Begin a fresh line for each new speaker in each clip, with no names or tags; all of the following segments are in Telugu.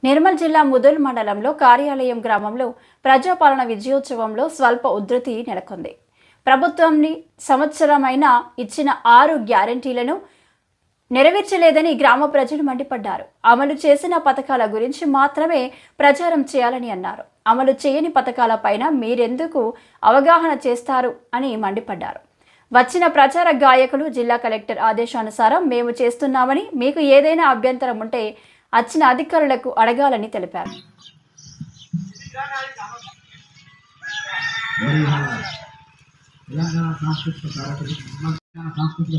నిర్మల్ జిల్లా ముదల్ మండలంలో కార్యాలయం గ్రామంలో ప్రజాపాలన విజయోత్సవంలో స్వల్ప ఉధృతి నెలకొంది. ప్రభుత్వాన్ని సంవత్సరమైన ఇచ్చిన 6 గ్యారెంటీలను నెరవేర్చలేదని గ్రామ ప్రజలు మండిపడ్డారు. అమలు చేసిన పథకాల గురించి మాత్రమే ప్రచారం చేయాలని అన్నారు. అమలు చేయని పథకాలపైన మీరెందుకు అవగాహన చేస్తారు అని మండిపడ్డారు. వచ్చిన ప్రచార గాయకులు జిల్లా కలెక్టర్ ఆదేశానుసారం మేము చేస్తున్నామని, మీకు ఏదైనా అభ్యంతరం ఉంటే వచ్చిన అధికారులకు అడగాలని తెలిపారు.
తెలంగాణ సాంస్కృతిక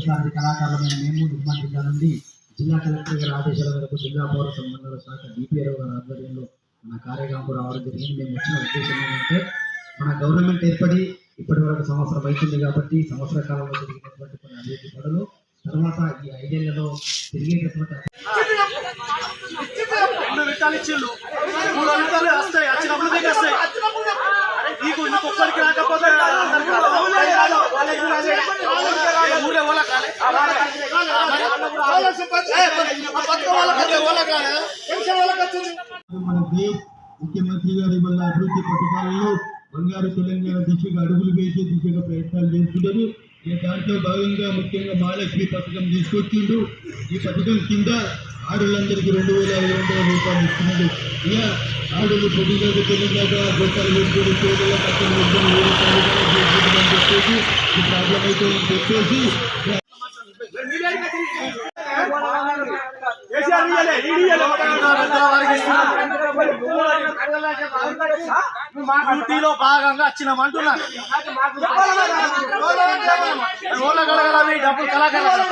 సారథి కళాకారులమైన మేము నిర్మల్ జిల్లా నుండి జిల్లా కలెక్టర్ గారి ఆదేశాల మేరకు జిల్లా పౌర సంబంధాల శాఖ డిపిఆర్ఓ గారి ఆధ్వర్యంలో మన కార్యక్రమం రావడం జరిగింది. మేము వచ్చిన ఉద్దేశం ఏంటంటే, మన గవర్నమెంట్ ఏర్పడి ఇప్పటి వరకు సంవత్సరం అవుతుంది కాబట్టి సంవత్సర కాలంలో జరిగినటువంటి కొన్ని అభివృద్ధి పనులు తర్వాత ఈ 5 ఏళ్లలో తిరిగేటటువంటి మన దేశ్ ముఖ్యమంత్రి గారి వల్ల అభివృద్ధి పథకాలలో బంగారు తెలంగాణ దిశగా అడుగులు వేసే దిశగా ప్రయత్నాలు చేస్తున్నారు. దాంట్లో భాగంగా ముఖ్యంగా మహాలక్ష్మి పథకం తీసుకొచ్చిండు. ఈ పథకం కింద ఆడవాళ్ళందరికీ 2,500 రూపాయలు ఇస్తున్నారు. ఇక ఆడలు పొద్దుగా తెలియక గొప్పలు పెట్టుకుని పేదల పక్కన చెప్పేసి ఈ ప్రాబ్లం అయితే చెప్పేసి
డ్యూటీలో భాగంగా వచ్చినామంటున్నారు. డబ్బులు కళాకారులు